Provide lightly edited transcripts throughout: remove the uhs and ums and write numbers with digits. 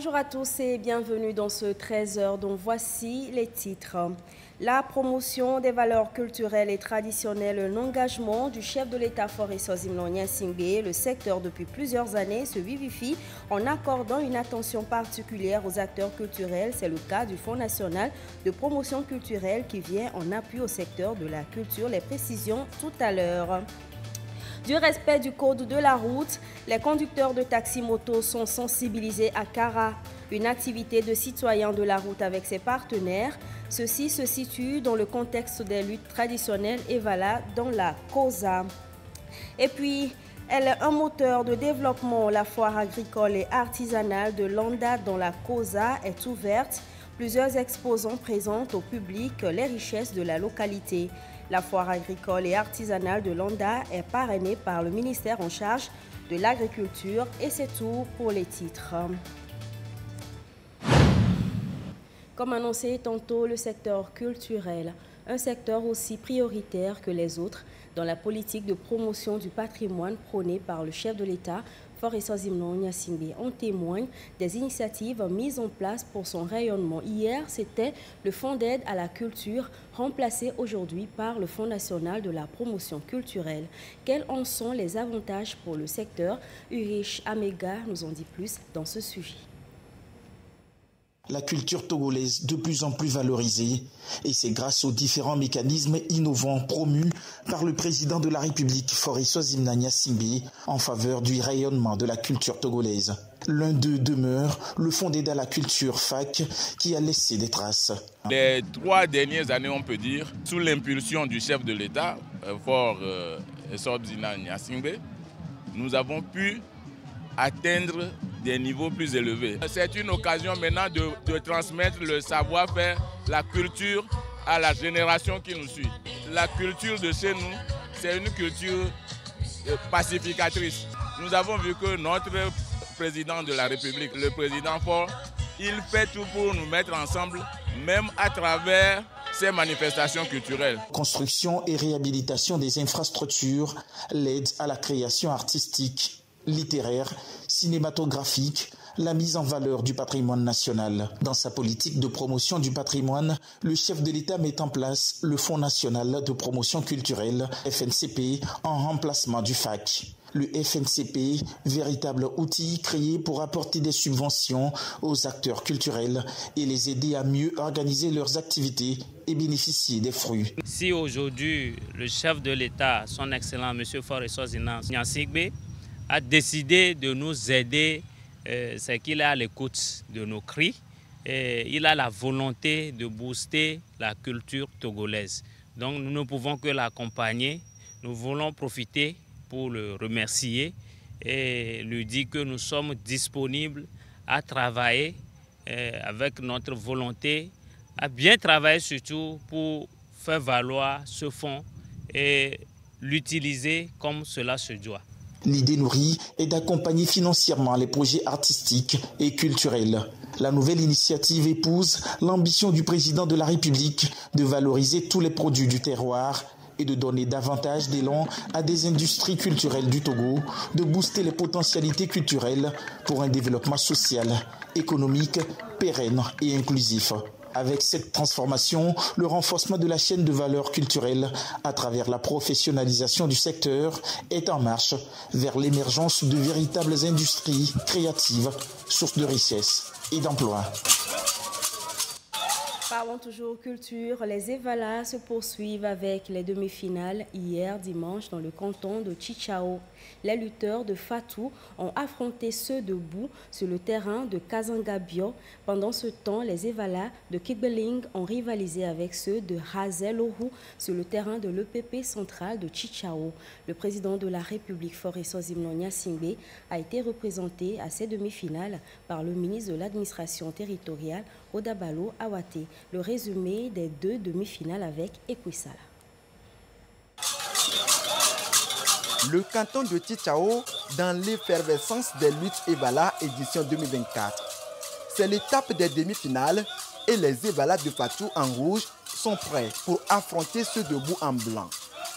Bonjour à tous et bienvenue dans ce 13h dont voici les titres. La promotion des valeurs culturelles et traditionnelles, l'engagement du chef de l'État Faure Sozimnon Gnassingbé, le secteur depuis plusieurs années se vivifie en accordant une attention particulière aux acteurs culturels. C'est le cas du Fonds national de promotion culturelle qui vient en appui au secteur de la culture. Les précisions tout à l'heure. Du respect du code de la route, les conducteurs de taxi-moto sont sensibilisés à CARA, une activité de citoyens de la route avec ses partenaires. Ceci se situe dans le contexte des luttes traditionnelles et Vala dans la Kosa. Et puis, elle est un moteur de développement. La foire agricole et artisanale de Landa dans la Kosa est ouverte. Plusieurs exposants présentent au public les richesses de la localité. La foire agricole et artisanale de Landa est parrainée par le ministère en charge de l'agriculture et c'est tout pour les titres. Comme annoncé tantôt, le secteur culturel, un secteur aussi prioritaire que les autres dans la politique de promotion du patrimoine prônée par le chef de l'État, Faure Sozimnon Gnassingbé. En témoigne des initiatives mises en place pour son rayonnement. Hier, c'était le Fonds d'aide à la culture, remplacé aujourd'hui par le Fonds national de la promotion culturelle. Quels en sont les avantages pour le secteur? Urich Amega nous en dit plus dans ce sujet. La culture togolaise de plus en plus valorisée, et c'est grâce aux différents mécanismes innovants promus par le président de la République Faure Sozimnon Gnassingbé en faveur du rayonnement de la culture togolaise. L'un d'eux demeure le Fonds d'aide à la culture FAC qui a laissé des traces. Les 3 dernières années, on peut dire, sous l'impulsion du chef de l'État, Faure Sozimnon Gnassingbé, nous avons pu atteindre des niveaux plus élevés. C'est une occasion maintenant de transmettre le savoir-faire, la culture à la génération qui nous suit. La culture de chez nous, c'est une culture pacificatrice. Nous avons vu que notre président de la République, le président Faure, il fait tout pour nous mettre ensemble, même à travers ces manifestations culturelles. Construction et réhabilitation des infrastructures, l'aide à la création artistique, littéraire, cinématographique, la mise en valeur du patrimoine national. Dans sa politique de promotion du patrimoine, le chef de l'État met en place le Fonds national de promotion culturelle, FNCP, en remplacement du FAC. Le FNCP, véritable outil créé pour apporter des subventions aux acteurs culturels et les aider à mieux organiser leurs activités et bénéficier des fruits. Si aujourd'hui, le chef de l'État, son excellent M. Faure Sozimnon Gnassingbé, a décidé de nous aider, c'est qu'il est à l'écoute de nos cris et il a la volonté de booster la culture togolaise. Donc nous ne pouvons que l'accompagner. Nous voulons profiter pour le remercier et lui dire que nous sommes disponibles à travailler avec notre volonté, à bien travailler surtout pour faire valoir ce fonds et l'utiliser comme cela se doit. L'idée nourrie est d'accompagner financièrement les projets artistiques et culturels. La nouvelle initiative épouse l'ambition du président de la République de valoriser tous les produits du terroir et de donner davantage d'élan à des industries culturelles du Togo, de booster les potentialités culturelles pour un développement social, économique, pérenne et inclusif. Avec cette transformation, le renforcement de la chaîne de valeur culturelle à travers la professionnalisation du secteur est en marche vers l'émergence de véritables industries créatives, sources de richesse et d'emplois. Parlons toujours culture. Les Evala se poursuivent avec les demi-finales hier dimanche dans le canton de Chichao. Les lutteurs de Fatou ont affronté ceux de Bou sur le terrain de Kazangabio. Pendant ce temps, les Evala de Kigbeling ont rivalisé avec ceux de Hazelohu sur le terrain de l'EPP central de Chichao. Le président de la République, Faure Sozimnon Gnassingbé, a été représenté à ces demi-finales par le ministre de l'administration territoriale, Odabalo Awate. Le résumé des 2 demi-finales avec Ekwissala. Le canton de Chichao dans l'effervescence des luttes Evala édition 2024. C'est l'étape des demi-finales et les Evala de Fatou en rouge sont prêts pour affronter ceux de Bou en blanc.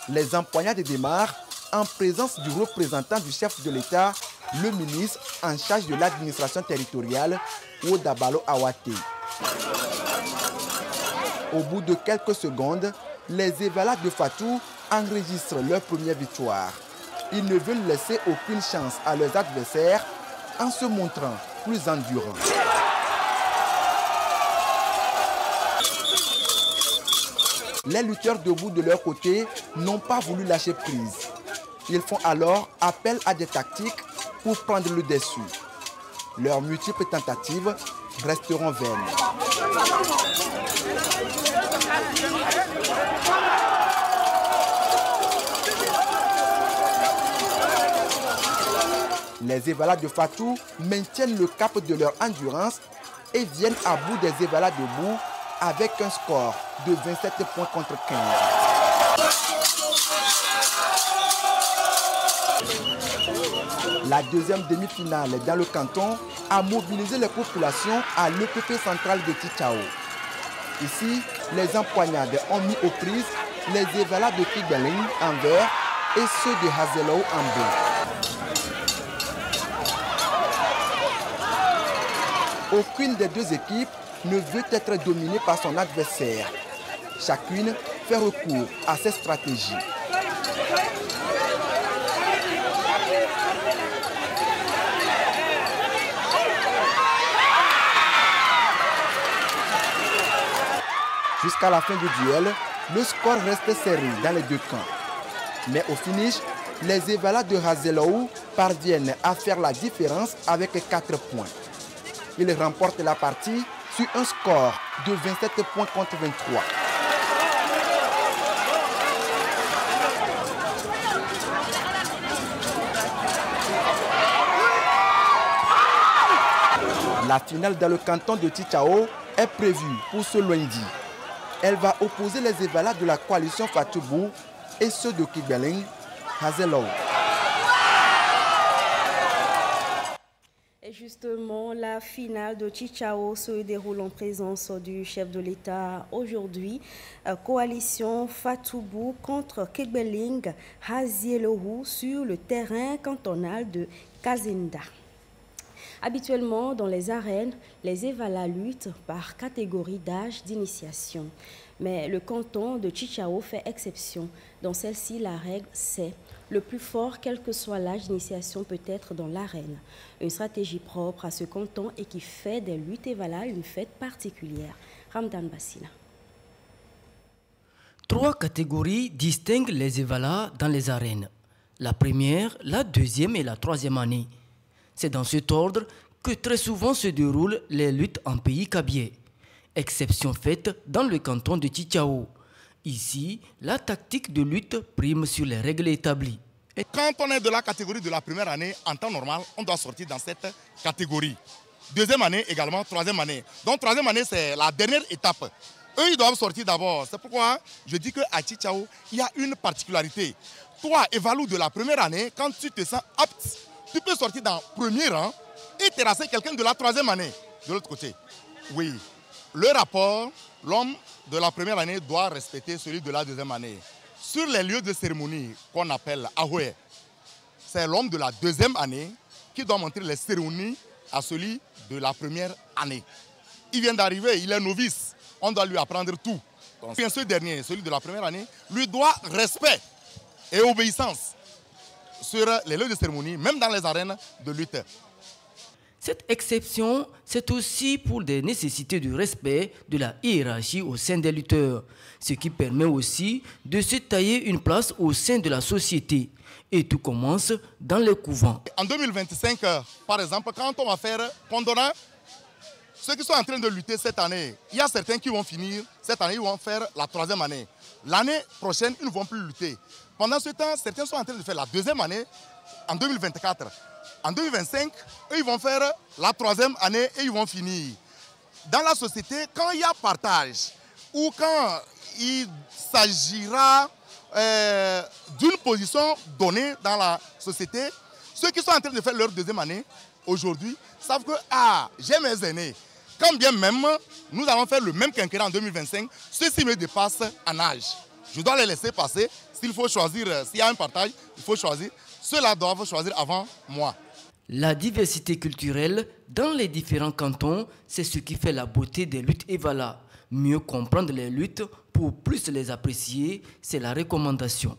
Les empoignades démarrent en présence du représentant du chef de l'État le ministre en charge de l'administration territoriale, Odabalo Awate. Au bout de quelques secondes, les Evala de Fatou enregistrent leur première victoire. Ils ne veulent laisser aucune chance à leurs adversaires en se montrant plus endurants. Les lutteurs debout de leur côté n'ont pas voulu lâcher prise. Ils font alors appel à des tactiques pour prendre le dessus. Leurs multiples tentatives resteront vaines. Les Evala de Fatou maintiennent le cap de leur endurance et viennent à bout des Evala debout avec un score de 27 points contre 15. La deuxième demi-finale dans le canton a mobilisé les populations à l'EPP central de Tichao. Ici, les empoignades ont mis aux prises les Evala de Kigbeling en vert et ceux de Hazelou en bleu. Aucune des deux équipes ne veut être dominée par son adversaire. Chacune fait recours à ses stratégies. Jusqu'à la fin du duel, le score reste serré dans les deux camps. Mais au finish, les Evala de Hazelou parviennent à faire la différence avec 4 points. Ils remportent la partie sur un score de 27 points contre 23. La finale dans le canton de Tichao est prévue pour ce lundi. Elle va opposer les Evala de la coalition Fatoubou et ceux de Kigbeling, Hazelou. Et justement, la finale de Tichao se déroule en présence du chef de l'État aujourd'hui. Coalition Fatoubou contre Kigbeling, Hazelou sur le terrain cantonal de Kazenda. Habituellement, dans les arènes, les Evala luttent par catégorie d'âge d'initiation. Mais le canton de Tichao fait exception. Dans celle-ci, la règle, c'est le plus fort, quel que soit l'âge d'initiation, peut être dans l'arène. Une stratégie propre à ce canton et qui fait des luttes Evala une fête particulière. Ramdan Bassina. 3 catégories distinguent les Evala dans les arènes. La première, la deuxième et la troisième année. C'est dans cet ordre que très souvent se déroulent les luttes en pays kabyé. Exception faite dans le canton de Tichao. Ici, la tactique de lutte prime sur les règles établies. Et quand on est de la catégorie de la première année, en temps normal, on doit sortir dans cette catégorie. Deuxième année également, troisième année. Donc troisième année, c'est la dernière étape. Eux, ils doivent sortir d'abord. C'est pourquoi je dis qu'à Tichao, il y a une particularité. Toi, évalue de la première année, quand tu te sens apte, tu peux sortir dans le premier rang et terrasser quelqu'un de la troisième année. De l'autre côté, oui. Le rapport, l'homme de la première année doit respecter celui de la deuxième année. Sur les lieux de cérémonie qu'on appelle Ahoué, c'est l'homme de la deuxième année qui doit montrer les cérémonies à celui de la première année. Il vient d'arriver, il est novice, on doit lui apprendre tout. Donc, ce dernier, celui de la première année, lui doit respect et obéissance sur les lieux de cérémonie, même dans les arènes de lutte. Cette exception, c'est aussi pour des nécessités de respect de la hiérarchie au sein des lutteurs, ce qui permet aussi de se tailler une place au sein de la société. Et tout commence dans les couvents. En 2025, par exemple, quand on va faire Pondona, ceux qui sont en train de lutter cette année, il y a certains qui vont finir, cette année, ils vont faire la troisième année. L'année prochaine, ils ne vont plus lutter. Pendant ce temps, certains sont en train de faire la deuxième année en 2024. En 2025, eux, ils vont faire la troisième année et ils vont finir. Dans la société, quand il y a partage ou quand il s'agira d'une position donnée dans la société, ceux qui sont en train de faire leur deuxième année, aujourd'hui, savent que j'ai mes aînés. Quand bien même, nous allons faire le même quinquennat en 2025, ceux-ci me dépassent en âge. Je dois les laisser passer. S'il faut choisir, s'il y a un partage, il faut choisir. Ceux-là doivent choisir avant moi. La diversité culturelle dans les différents cantons, c'est ce qui fait la beauté des luttes Evala. Mieux comprendre les luttes pour plus les apprécier, c'est la recommandation.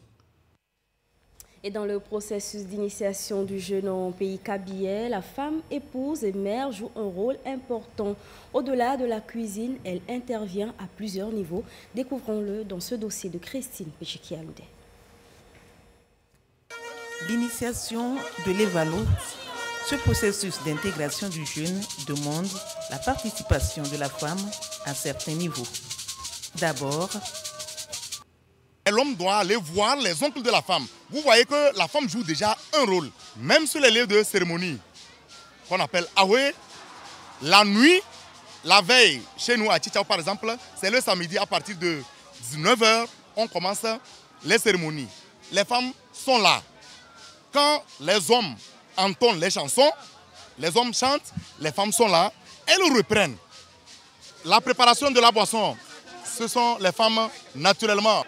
Et dans le processus d'initiation du jeune en pays kabyais, la femme épouse et mère joue un rôle important. Au-delà de la cuisine, elle intervient à plusieurs niveaux. Découvrons-le dans ce dossier de Christine Péchikiaoudé. L'initiation de l'Evalo, ce processus d'intégration du jeune demande la participation de la femme à certains niveaux. D'abord, l'homme doit aller voir les oncles de la femme. Vous voyez que la femme joue déjà un rôle, même sur les lieux de cérémonie, qu'on appelle Ahoué. La nuit, la veille, chez nous à Tchitchao par exemple, c'est le samedi à partir de 19h, on commence les cérémonies. Les femmes sont là. Quand les hommes entonnent les chansons, les hommes chantent, les femmes sont là, elles reprennent. La préparation de la boisson, ce sont les femmes naturellement.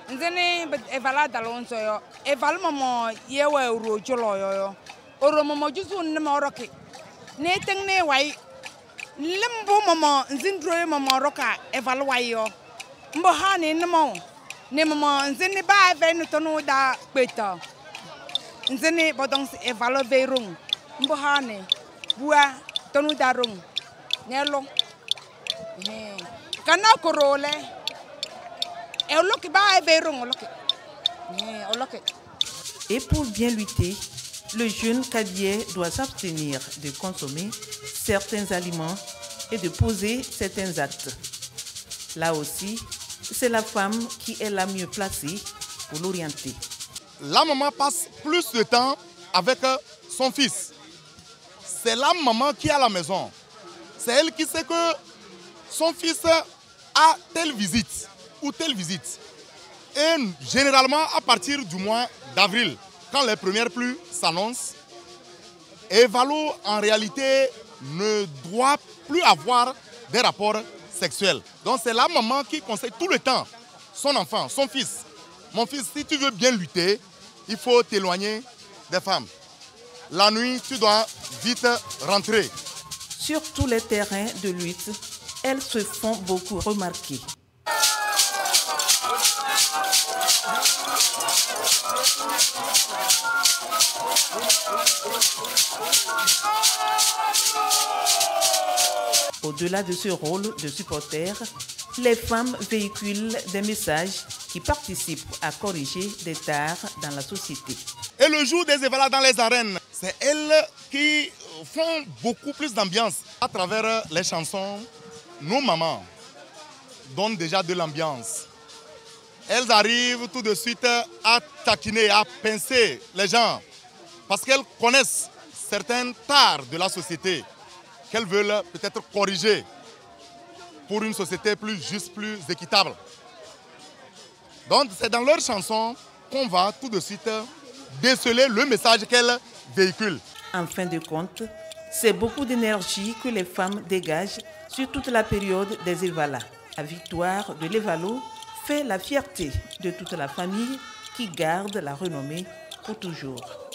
Nzene bodong evalo verung mbohane bua tonu darung nelo kana korole ba verung et pour bien lutter, le jeune kabyais doit s'abstenir de consommer certains aliments et de poser certains actes. Là aussi, c'est la femme qui est la mieux placée pour l'orienter. La maman passe plus de temps avec son fils. C'est la maman qui est à la maison. C'est elle qui sait que son fils a telle visite ou telle visite. Et généralement, à partir du mois d'avril, quand les premières pluies s'annoncent, Evalo, en réalité, ne doit plus avoir des rapports sexuels. Donc c'est la maman qui conseille tout le temps son enfant, son fils. Mon fils, si tu veux bien lutter, il faut t'éloigner des femmes. La nuit, tu dois vite rentrer. Sur tous les terrains de lutte, elles se font beaucoup remarquer. Au-delà de ce rôle de supporter, les femmes véhiculent des messages qui participent à corriger des tares dans la société. Et le jour des Evala dans les arènes, c'est elles qui font beaucoup plus d'ambiance. À travers les chansons, nos mamans donnent déjà de l'ambiance. Elles arrivent tout de suite à taquiner, à pincer les gens, parce qu'elles connaissent certaines tares de la société qu'elles veulent peut-être corriger pour une société plus juste, plus équitable. Donc c'est dans leurs chansons qu'on va tout de suite déceler le message qu'elles véhiculent. En fin de compte, c'est beaucoup d'énergie que les femmes dégagent sur toute la période des Evala. La victoire de l'Evalo fait la fierté de toute la famille qui garde la renommée pour toujours.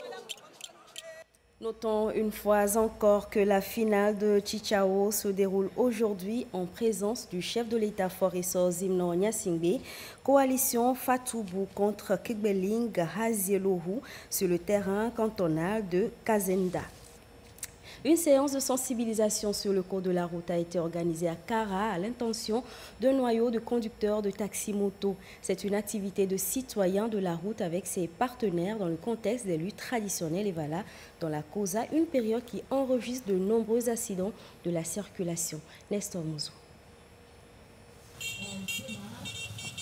Notons une fois encore que la finale de Tchitchao se déroule aujourd'hui en présence du chef de l'État Foresor Zimnon Nyasingbe, coalition Fatoubou contre Kigbeling Hazielohou sur le terrain cantonal de Kazenda. Une séance de sensibilisation sur le code de la route a été organisée à Kara à l'intention d'un noyau de conducteurs de taxi-moto. C'est une activité de citoyens de la route avec ses partenaires dans le contexte des luttes traditionnelles Evala dans la Kosa, une période qui enregistre de nombreux accidents de la circulation. Nestor Mouzou.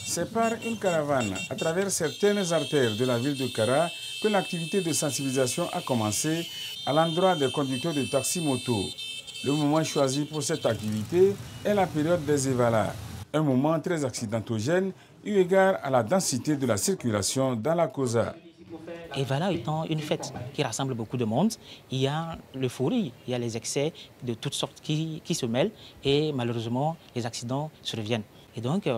C'est par une caravane à travers certaines artères de la ville de Kara que l'activité de sensibilisation a commencé à l'endroit des conducteurs de taxi-moto. Le moment choisi pour cette activité est la période des Evala, un moment très accidentogène eu égard à la densité de la circulation dans la Kosa. Evala étant une fête qui rassemble beaucoup de monde, il y a l'euphorie, il y a les excès de toutes sortes qui se mêlent et malheureusement les accidents surviennent. Et donc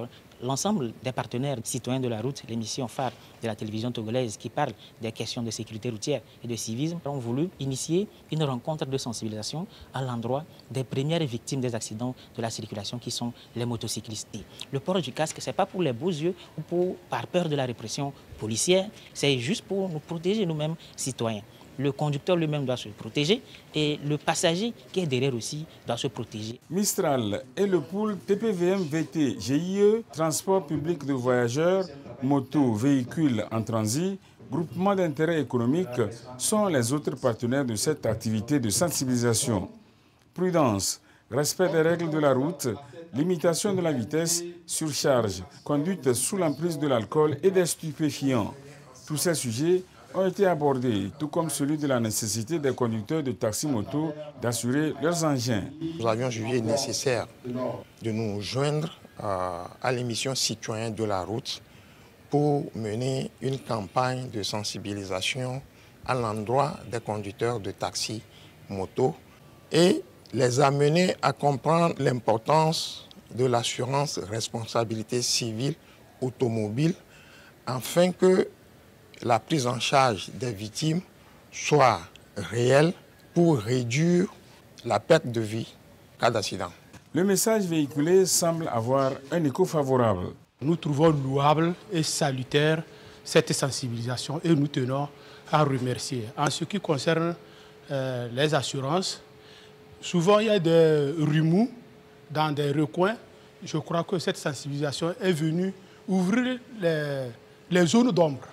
l'ensemble des partenaires citoyens de la route, l'émission phare de la télévision togolaise qui parle des questions de sécurité routière et de civisme, ont voulu initier une rencontre de sensibilisation à l'endroit des premières victimes des accidents de la circulation qui sont les motocyclistes. Le port du casque, ce n'est pas pour les beaux yeux ou par peur de la répression policière, c'est juste pour nous protéger nous-mêmes citoyens. Le conducteur lui-même doit se protéger et le passager qui est derrière aussi doit se protéger. Mistral et le pool TPVM VT GIE, transport public de voyageurs, motos, véhicules en transit, groupement d'intérêt économique sont les autres partenaires de cette activité de sensibilisation. Prudence, respect des règles de la route, limitation de la vitesse, surcharge, conduite sous l'emprise de l'alcool et des stupéfiants. Tous ces sujets ont été abordés, tout comme celui de la nécessité des conducteurs de taxi-moto d'assurer leurs engins. Nous avions jugé nécessaire de nous joindre à l'émission Citoyens de la route pour mener une campagne de sensibilisation à l'endroit des conducteurs de taxi-moto et les amener à comprendre l'importance de l'assurance responsabilité civile automobile afin que la prise en charge des victimes soit réelle pour réduire la perte de vie en cas d'accident. Le message véhiculé semble avoir un écho favorable. Nous trouvons louable et salutaire cette sensibilisation et nous tenons à remercier. En ce qui concerne les assurances, souvent il y a des remous dans des recoins. Je crois que cette sensibilisation est venue ouvrir les zones d'ombre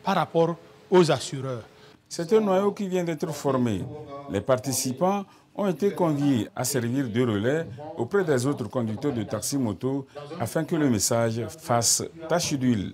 par rapport aux assureurs. C'est un noyau qui vient d'être formé. Les participants ont été conviés à servir de relais auprès des autres conducteurs de taxi-moto afin que le message fasse tache d'huile.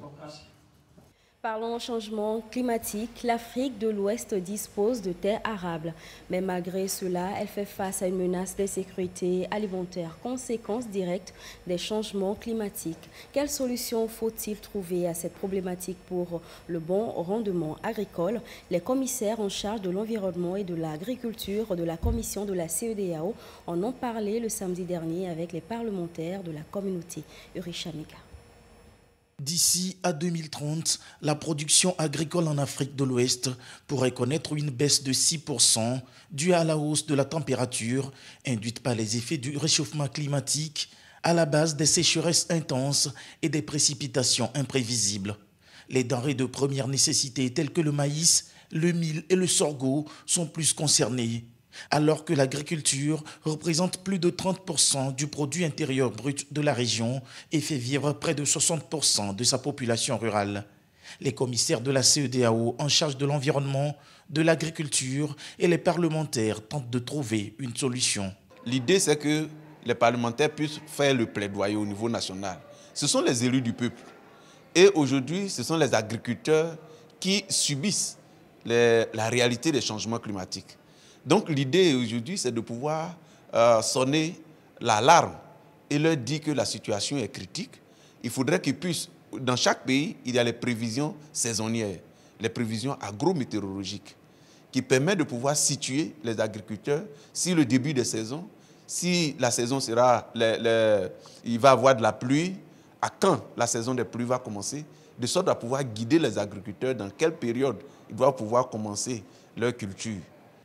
Parlons changement climatique. L'Afrique de l'Ouest dispose de terres arables. Mais malgré cela, elle fait face à une menace d'insécurité alimentaire, conséquence directe des changements climatiques. Quelle solution faut-il trouver à cette problématique pour le bon rendement agricole? Les commissaires en charge de l'environnement et de l'agriculture de la commission de la CEDEAO en ont parlé le samedi dernier avec les parlementaires de la communauté. Urichamika. D'ici à 2030, la production agricole en Afrique de l'Ouest pourrait connaître une baisse de 6% due à la hausse de la température induite par les effets du réchauffement climatique à la base des sécheresses intenses et des précipitations imprévisibles. Les denrées de première nécessité telles que le maïs, le mil et le sorgho sont plus concernés, alors que l'agriculture représente plus de 30% du produit intérieur brut de la région et fait vivre près de 60% de sa population rurale. Les commissaires de la CEDEAO en charge de l'environnement, de l'agriculture et les parlementaires tentent de trouver une solution. L'idée, c'est que les parlementaires puissent faire le plaidoyer au niveau national. Ce sont les élus du peuple. Et aujourd'hui, ce sont les agriculteurs qui subissent la réalité des changements climatiques. Donc l'idée aujourd'hui, c'est de pouvoir sonner l'alarme et leur dire que la situation est critique. Il faudrait qu'ils puissent, dans chaque pays, il y a les prévisions saisonnières, les prévisions agrométéorologiques, qui permettent de pouvoir situer les agriculteurs si le début des saisons, si la saison sera, il va y avoir de la pluie, à quand la saison des pluies va commencer, de sorte à pouvoir guider les agriculteurs dans quelle période ils doivent pouvoir commencer leur culture.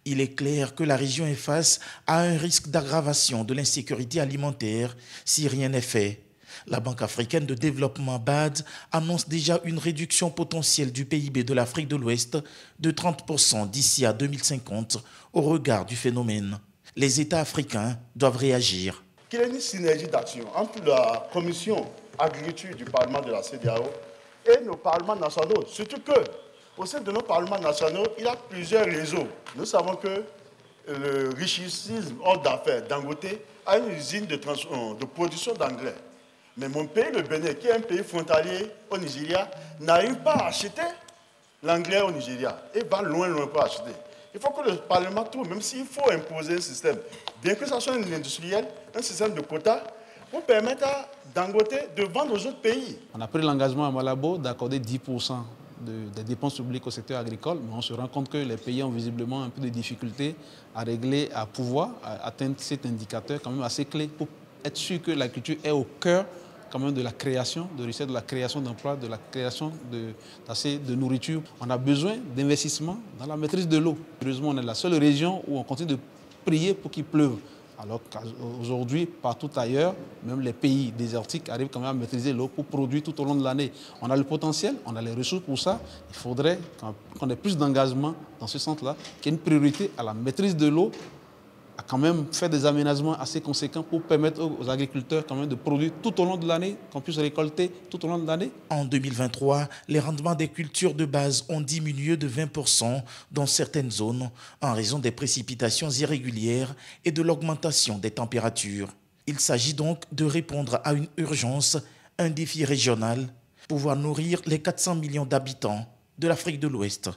Il est clair que la région est face à un risque d'aggravation de l'insécurité alimentaire si rien n'est fait. La Banque africaine de développement BAD annonce déjà une réduction potentielle du PIB de l'Afrique de l'Ouest de 30% d'ici à 2050 au regard du phénomène. Les États africains doivent réagir. Qu'il y ait une synergie d'action entre la commission agriculture du Parlement de la CEDEAO et nos parlements nationaux, surtout que au sein de nos parlements nationaux, il y a plusieurs réseaux. Nous savons que le richissime hors d'affaires Dangote a une usine de production d'engrais. Mais mon pays, le Bénin, qui est un pays frontalier au Nigeria, n'arrive pas à acheter l'engrais au Nigeria et va loin pour acheter. Il faut que le Parlement trouve, même s'il faut imposer un système, bien que ce soit un industriel, un système de quotas, pour permettre à Dangote de vendre aux autres pays. On a pris l'engagement à Malabo d'accorder 10% des dépenses publiques au secteur agricole, mais on se rend compte que les pays ont visiblement un peu de difficultés à régler, à pouvoir atteindre cet indicateur quand même assez clé pour être sûr que l'agriculture est au cœur quand même de la création de richesse, de la création d'emplois, de la création d'assez de nourriture. On a besoin d'investissement dans la maîtrise de l'eau. Heureusement, on est la seule région où on continue de prier pour qu'il pleuve. Alors qu'aujourd'hui, partout ailleurs, même les pays désertiques arrivent quand même à maîtriser l'eau pour produire tout au long de l'année. On a le potentiel, on a les ressources pour ça. Il faudrait qu'on ait plus d'engagement dans ce sens-là, qu'il y ait une priorité à la maîtrise de l'eau, à quand même faire des aménagements assez conséquents pour permettre aux agriculteurs quand même de produire tout au long de l'année, qu'on puisse récolter tout au long de l'année. En 2023, les rendements des cultures de base ont diminué de 20% dans certaines zones en raison des précipitations irrégulières et de l'augmentation des températures. Il s'agit donc de répondre à une urgence, un défi régional, pouvoir nourrir les 400 millions d'habitants de l'Afrique de l'Ouest.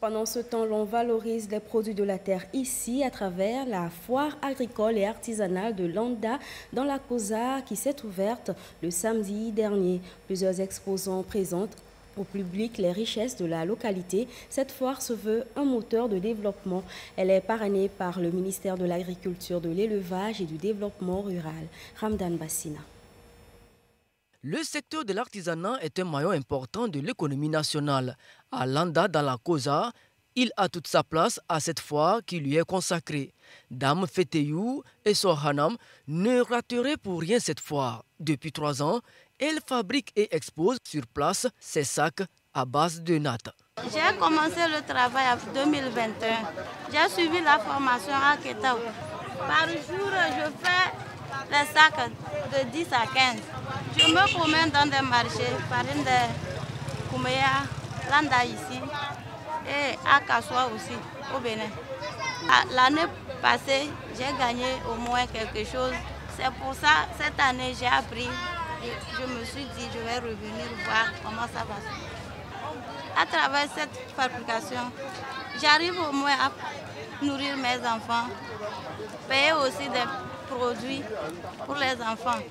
Pendant ce temps, l'on valorise les produits de la terre ici à travers la foire agricole et artisanale de Landa dans la Kosa qui s'est ouverte le samedi dernier. Plusieurs exposants présentent au public les richesses de la localité. Cette foire se veut un moteur de développement. Elle est parrainée par le ministère de l'Agriculture, de l'Élevage et du Développement rural. Ramdan Bassina. Le secteur de l'artisanat est un maillon important de l'économie nationale. À Landa, dans la Kosa, il a toute sa place à cette foire qui lui est consacrée. Dame Feteyou et Sohanam ne rateraient pour rien cette foire. Depuis 3 ans, elle fabrique et expose sur place ses sacs à base de nattes. J'ai commencé le travail en 2021. J'ai suivi la formation à Ketao. Par jour, je fais les sacs de 10 à 15. Je me promène dans des marchés, farine de Kouméa, Landa ici et à Kassoua aussi, au Bénin. L'année passée, j'ai gagné au moins quelque chose. C'est pour ça, cette année, j'ai appris. Je me suis dit, je vais revenir voir comment ça va se faire. À travers cette fabrication, j'arrive au moins à nourrir mes enfants, payer aussi des produits pour les enfants.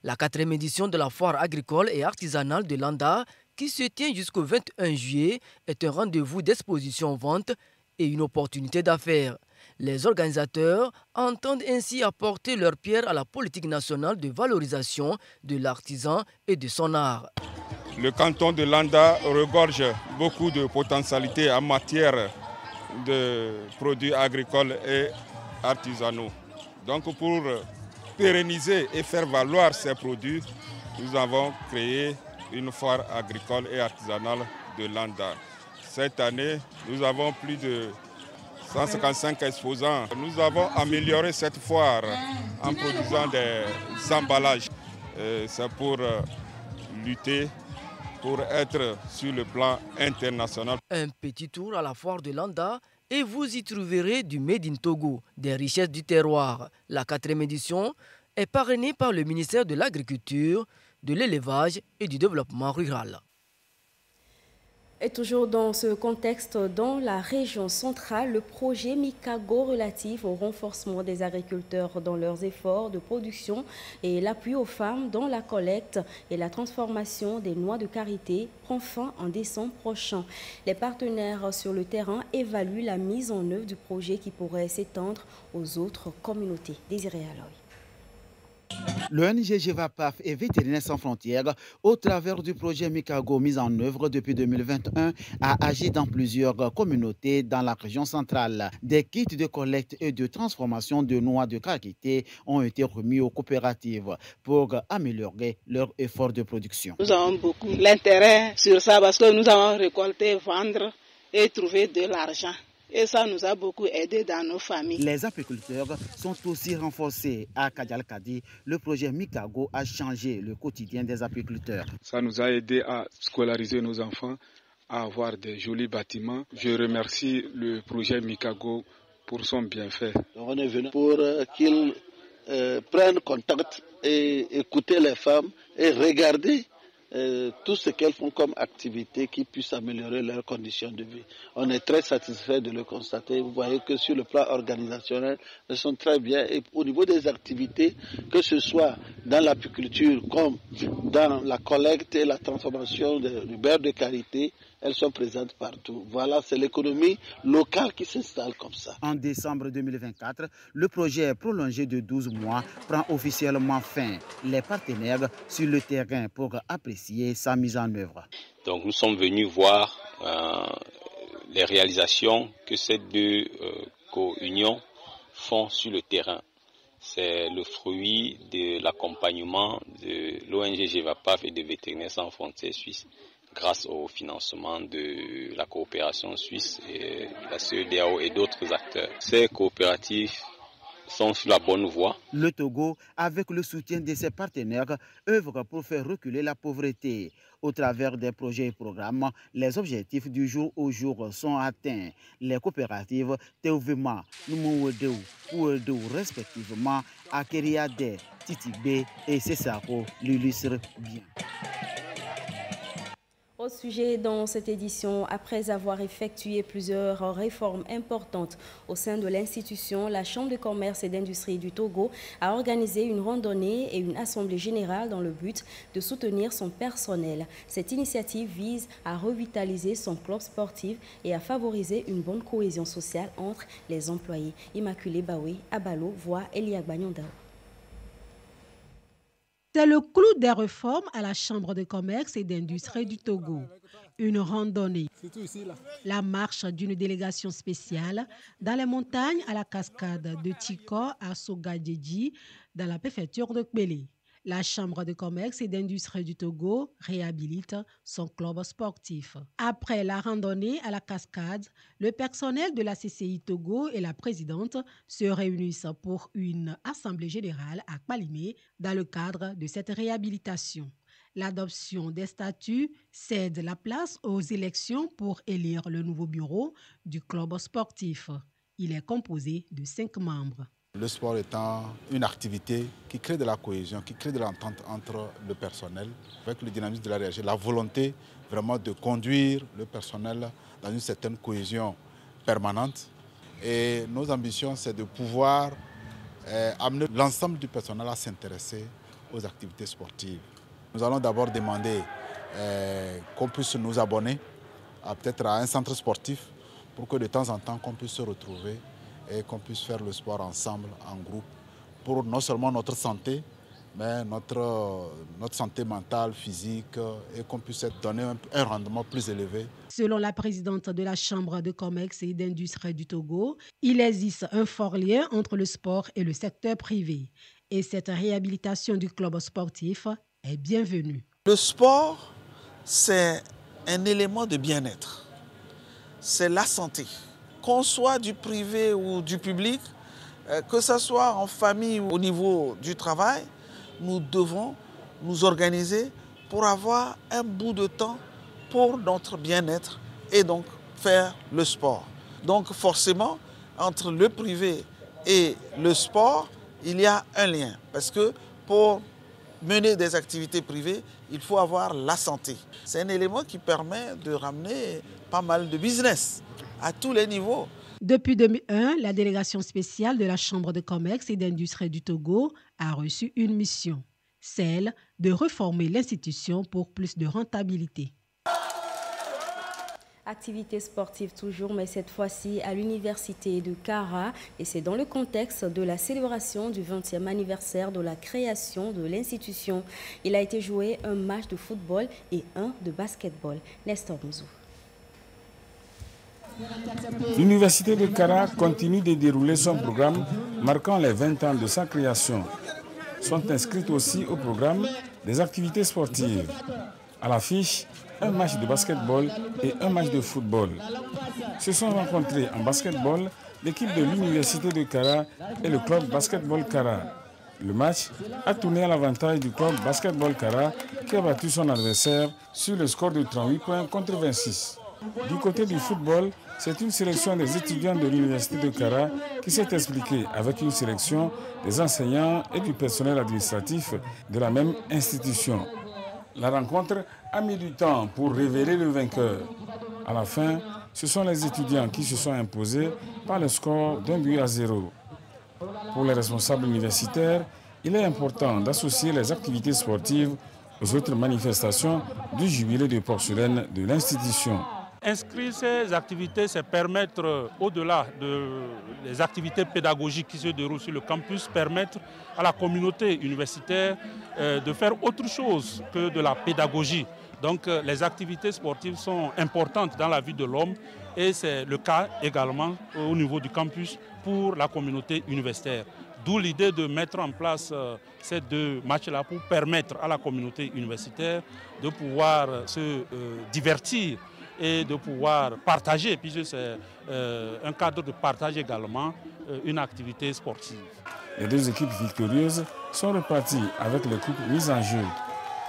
La 4e édition de la foire agricole et artisanale de Landa, qui se tient jusqu'au 21 juillet, est un rendez-vous d'exposition-vente et une opportunité d'affaires. Les organisateurs entendent ainsi apporter leur pierre à la politique nationale de valorisation de l'artisan et de son art. Le canton de Landa regorge beaucoup de potentialités en matière de produits agricoles et artisanaux. Donc pour pérenniser et faire valoir ces produits, nous avons créé une foire agricole et artisanale de Landa. Cette année, nous avons plus de 155 exposants. Nous avons amélioré cette foire en produisant des emballages. C'est pour lutter, pour être sur le plan international. Un petit tour à la foire de Landa et vous y trouverez du Made in Togo, des richesses du terroir. La 4e édition est parrainée par le ministère de l'Agriculture, de l'Élevage et du Développement rural. Et toujours dans ce contexte, dans la région centrale, le projet Mikago relatif au renforcement des agriculteurs dans leurs efforts de production et l'appui aux femmes dans la collecte et la transformation des noix de karité prend fin en décembre prochain. Les partenaires sur le terrain évaluent la mise en œuvre du projet qui pourrait s'étendre aux autres communautés. Désiré Aloy. L'ONG GEVAPAF et Vétérinaires sans frontières, au travers du projet Mikago mis en œuvre depuis 2021, a agi dans plusieurs communautés dans la région centrale. Des kits de collecte et de transformation de noix de karité ont été remis aux coopératives pour améliorer leurs efforts de production. Nous avons beaucoup d'intérêt sur ça parce que nous avons récolté, vendre et trouver de l'argent. Et ça nous a beaucoup aidé dans nos familles. Les apiculteurs sont aussi renforcés. À Kadial-Kadi, le projet Mikago a changé le quotidien des apiculteurs. Ça nous a aidé à scolariser nos enfants, à avoir des jolis bâtiments. Je remercie le projet Mikago pour son bienfait. On est venu pour qu'ils prennent contact et écouter les femmes et regarder tout ce qu'elles font comme activité qui puisse améliorer leurs conditions de vie. On est très satisfait de le constater. Vous voyez que sur le plan organisationnel, elles sont très bien. Et au niveau des activités, que ce soit dans l'apiculture comme dans la collecte et la transformation du beurre de karité, elles sont présentes partout. Voilà, c'est l'économie locale qui s'installe comme ça. En décembre 2024, le projet prolongé de 12 mois prend officiellement fin. Les partenaires sur le terrain pour apprécier sa mise en œuvre. Donc nous sommes venus voir les réalisations que ces deux co-unions font sur le terrain. C'est le fruit de l'accompagnement de l'ONG GEVAPAF et de Vétérinaires sans frontières suisses grâce au financement de la coopération suisse et la CEDEAO et d'autres acteurs. Ces coopératives sont sur la bonne voie. Le Togo, avec le soutien de ses partenaires, œuvre pour faire reculer la pauvreté. Au travers des projets et programmes, les objectifs du jour au jour sont atteints. Les coopératives Teouvema, Numouedou, Ouedou, respectivement, Akeriade, Titibé et Sessako l'illustrent bien. Au sujet dans cette édition, après avoir effectué plusieurs réformes importantes au sein de l'institution, la Chambre de commerce et d'industrie du Togo a organisé une randonnée et une assemblée générale dans le but de soutenir son personnel. Cette initiative vise à revitaliser son club sportif et à favoriser une bonne cohésion sociale entre les employés. Immaculée Baoué, Abalo, voix Elia Bagnondao. C'est le clou des réformes à la Chambre de commerce et d'industrie du Togo. Une randonnée, la marche d'une délégation spéciale dans les montagnes à la cascade de Tiko à Sogadjedji dans la préfecture de Kbélé. La Chambre de commerce et d'industrie du Togo réhabilite son club sportif. Après la randonnée à la cascade, le personnel de la CCI Togo et la présidente se réunissent pour une assemblée générale à Kpalimé dans le cadre de cette réhabilitation. L'adoption des statuts cède la place aux élections pour élire le nouveau bureau du club sportif. Il est composé de 5 membres. Le sport étant une activité qui crée de la cohésion, qui crée de l'entente entre le personnel, avec le dynamisme de la réalité, la volonté vraiment de conduire le personnel dans une certaine cohésion permanente. Et nos ambitions, c'est de pouvoir amener l'ensemble du personnel à s'intéresser aux activités sportives. Nous allons d'abord demander qu'on puisse nous abonner peut-être à un centre sportif pour que de temps en temps, qu'on puisse se retrouver et qu'on puisse faire le sport ensemble, en groupe, pour non seulement notre santé, mais notre santé mentale, physique, et qu'on puisse donner un rendement plus élevé. Selon la présidente de la Chambre de commerce et d'industrie du Togo, il existe un fort lien entre le sport et le secteur privé. Et cette réhabilitation du club sportif est bienvenue. Le sport, c'est un élément de bien-être. C'est la santé. Qu'on soit du privé ou du public, que ce soit en famille ou au niveau du travail, nous devons nous organiser pour avoir un bout de temps pour notre bien-être et donc faire le sport. Donc forcément, entre le privé et le sport, il y a un lien. Parce que pour mener des activités privées, il faut avoir la santé. C'est un élément qui permet de ramener pas mal de business à tous les niveaux. Depuis 2001, la délégation spéciale de la Chambre de commerce et d'industrie du Togo a reçu une mission, celle de réformer l'institution pour plus de rentabilité. Activité sportive toujours, mais cette fois-ci à l'université de Kara. Et c'est dans le contexte de la célébration du 20e anniversaire de la création de l'institution. Il a été joué un match de football et un de basketball. Nestor Mouzou. L'université de Kara continue de dérouler son programme marquant les 20 ans de sa création. Sont inscrites aussi au programme des activités sportives. À l'affiche, un match de basketball et un match de football. Se sont rencontrés en basketball l'équipe de l'université de Kara et le club basketball Kara. Le match a tourné à l'avantage du club basketball Kara qui a battu son adversaire sur le score de 38 points contre 26. Du côté du football, c'est une sélection des étudiants de l'université de Kara qui s'est expliquée avec une sélection des enseignants et du personnel administratif de la même institution. La rencontre a mis du temps pour révéler le vainqueur. À la fin, ce sont les étudiants qui se sont imposés par le score d'1-0. Pour les responsables universitaires, il est important d'associer les activités sportives aux autres manifestations du jubilé de porcelaine de l'institution. Inscrire ces activités, c'est permettre, au-delà des activités pédagogiques qui se déroulent sur le campus, permettre à la communauté universitaire de faire autre chose que de la pédagogie. Donc les activités sportives sont importantes dans la vie de l'homme et c'est le cas également au niveau du campus pour la communauté universitaire. D'où l'idée de mettre en place ces deux matchs-là pour permettre à la communauté universitaire de pouvoir se divertir et de pouvoir partager, puisque c'est un cadre de partage également, une activité sportive. Les deux équipes victorieuses sont reparties avec les coupes mises en jeu.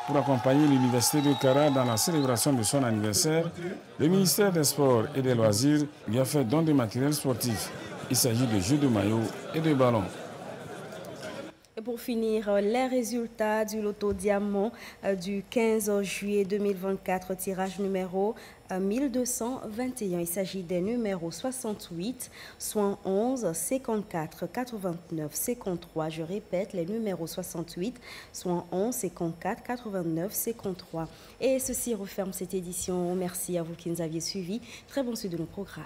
Pour accompagner l'Université de Kara dans la célébration de son anniversaire, le ministère des Sports et des Loisirs lui a fait don de matériel sportif. Il s'agit de jeux de maillots et de ballons. Et pour finir, les résultats du loto diamant du 15 juillet 2024, tirage numéro 1221. Il s'agit des numéros 68, 71, 54, 89, 53. Je répète, les numéros 68, 71, 54, 89, 53. Et ceci referme cette édition. Merci à vous qui nous aviez suivis. Très bon suivi de nos programmes.